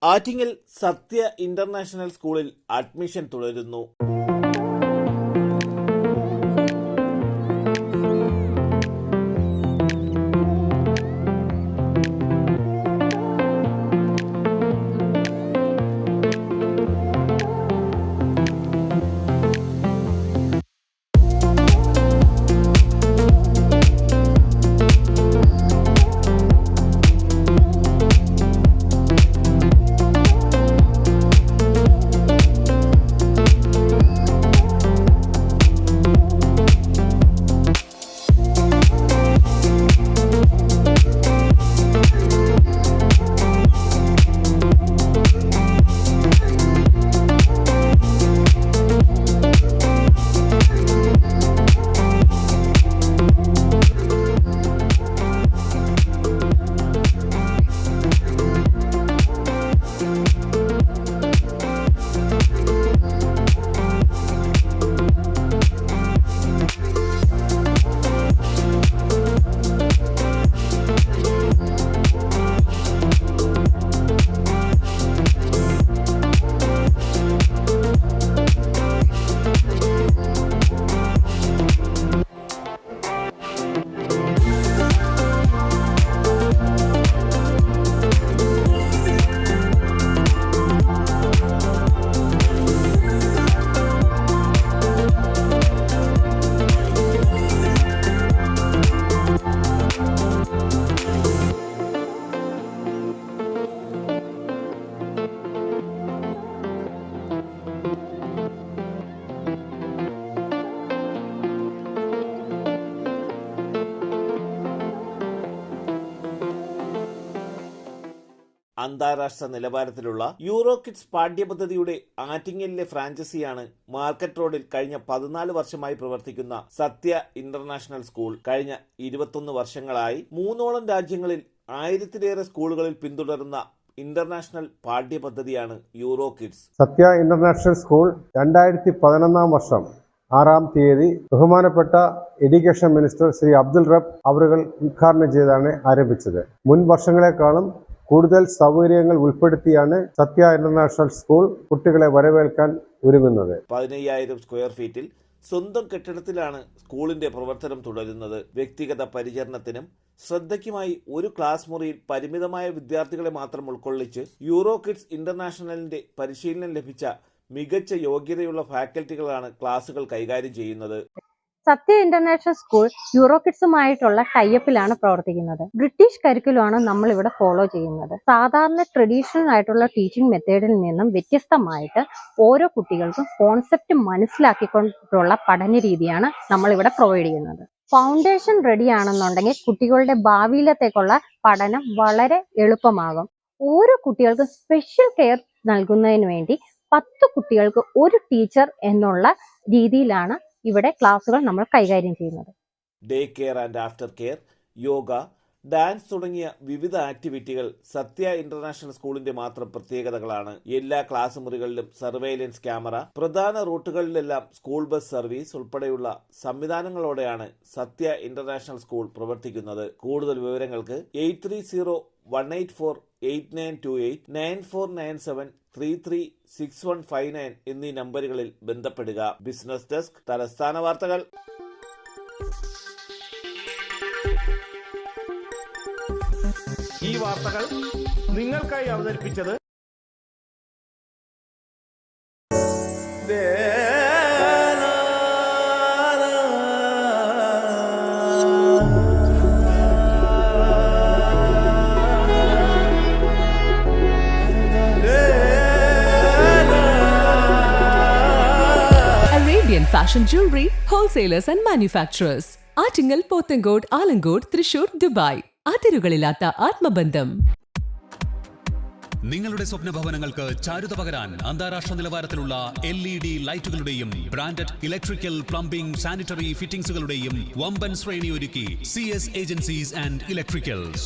ആറ്റിങ്ങൽ സത്യ international സ്കൂളിൽ admission തുടരുന്നു. അന്താരാഷ്ട്ര നിലവാരത്തിലുള്ള യൂറോ കിഡ്സ് പാഠ്യപദ്ധതിയുടെ ആറ്റിങ്ങലിലെ ഫ്രാഞ്ചൈസിയാണ് മാർക്കറ്റ് റോഡിൽ കഴിഞ്ഞ 14 വർഷമായി പ്രവർത്തിക്കുന്ന സത്യ ഇന്റർനാഷണൽ സ്കൂൾ. കഴിഞ്ഞ 21 വർഷങ്ങളായി 3ഓളം രാജ്യങ്ങളിൽ 1000-ലേറെ സ്കൂളുകളിൽ പിന്തുടരുന്ന ഇന്റർനാഷണൽ പാഠ്യപദ്ധതിയാണ് യൂറോ കിഡ്സ്. സത്യ ഇന്റർനാഷണൽ സ്കൂൾ 2011 വർഷം 6-ാം തീയതി ബഹുമാനപ്പെട്ട എഡ്യൂക്കേഷൻ മിനിസ്റ്റർ ശ്രീ അബ്ദുൽ റബ്ബ് അവറുകൾ ഉദ്ഘാടനം ചെയ്താണ് ആരംഭിച്ചത്. മുൻ വർഷങ്ങളെക്കാളും കൂടുതൽ സൗകര്യങ്ങൾ ഉൾപ്പെടുത്തിയാണ് സത്യ ഇന്റർനാഷണൽ സ്കൂൾ കുട്ടികളെ വരവേൽക്കാൻ ഒരുങ്ങുന്നത്. 15,000 സ്ക്വയർ ഫീറ്റിൽ സ്വന്തം കെട്ടിടത്തിലാണ് സ്കൂളിന്റെ പ്രവർത്തനം തുടരുന്നത്. വ്യക്തിഗത പരിചരണത്തിനും ശ്രദ്ധയ്ക്കുമായി ഒരു ക്ലാസ് മുറിയിൽ പരിമിതമായ വിദ്യാർത്ഥികളെ മാത്രം ഉൾക്കൊള്ളിച്ച് യൂറോ കിഡ്സ് ഇന്റർനാഷണലിന്റെ പരിശീലനം ലഭിച്ച മികച്ച യോഗ്യതയുള്ള ഫാക്കൽറ്റികളാണ് ക്ലാസുകൾ കൈകാര്യം ചെയ്യുന്നത്. സത്യ ഇന്റർനാഷണൽ സ്കൂൾ യൂറോ കിഡ്സുമായിട്ടുള്ള ടൈപ്പിലാണ് പ്രവർത്തിക്കുന്നത്. ബ്രിട്ടീഷ് കരിക്കുലമാണ് നമ്മൾ ഇവിടെ ഫോളോ ചെയ്യുന്നത്. സാധാരണ ട്രഡീഷണൽ ആയിട്ടുള്ള ടീച്ചിങ് മെത്തേഡിൽ നിന്നും വ്യത്യസ്തമായിട്ട് ഓരോ കുട്ടികൾക്കും കോൺസെപ്റ്റ് മനസ്സിലാക്കിക്കൊണ്ടുള്ള പഠന രീതിയാണ് നമ്മൾ ഇവിടെ പ്രൊവൈഡ് ചെയ്യുന്നത്. ഫൗണ്ടേഷൻ റെഡി ആണെന്നുണ്ടെങ്കിൽ കുട്ടികളുടെ ഭാവിയിലത്തേക്കുള്ള പഠനം വളരെ എളുപ്പമാകും. ഓരോ കുട്ടികൾക്കും സ്പെഷ്യൽ കെയർ നൽകുന്നതിന് വേണ്ടി 10 കുട്ടികൾക്ക് ഒരു ടീച്ചർ എന്നുള്ള രീതിയിലാണ് ഇവിടെ ക്ലാസുകൾ നമ്മൾ കൈകാര്യം ചെയ്യുന്നത്. Day care and after care, yoga, dance തുടങ്ങിയ വിവിധ ആക്ടിവിറ്റികൾ സത്യ ഇന്റർനാഷണൽ സ്കൂളിന്റെ മാത്രം പ്രത്യേകതകളാണ്. എല്ലാ ക്ലാസ് മുറികളിലും സർവൈലൻസ് ക്യാമറ, പ്രധാന റൂട്ടുകളിലെല്ലാം സ്കൂൾ ബസ് സർവീസ് ഉൾപ്പെടെയുള്ള സംവിധാനങ്ങളോടെയാണ് സത്യ ഇന്റർനാഷണൽ സ്കൂൾ പ്രവർത്തിക്കുന്നത്. കൂടുതൽ വിവരങ്ങൾക്ക് 8301848928 9497336159 എന്നീ നമ്പറുകളിൽ ബന്ധപ്പെടുക. ബിസിനസ് ഡെസ്ക്, തലസ്ഥാന വാർത്തകൾ. ഈ വാർത്തകൾ നിങ്ങൾക്കായി അവതരിപ്പിച്ചത് Fashion jewelry, wholesalers and manufacturers. Attingal, Pothencode, Alamcode, Thrissur, Dubai. അതിരുകളില്ലാത്ത ആത്മബന്ധം. നിങ്ങളുടെ സ്വപ്ന ഭവനങ്ങൾക്ക് ചാരുത പകരാൻ അന്താരാഷ്ട്ര നിലവാരത്തിലുള്ള LED ലൈറ്റുകളുടെയും ബ്രാൻഡഡ് ഇലക്ട്രിക്കൽ, പ്ലംബിംഗ്, സാനിറ്ററി ഫിറ്റിംഗ്സുകളുടെയും വമ്പൻ ശ്രേണി ഒരുക്കി CS ഏജൻസീസ് ആൻഡ് ഇലക്ട്രിക്കൽസ്.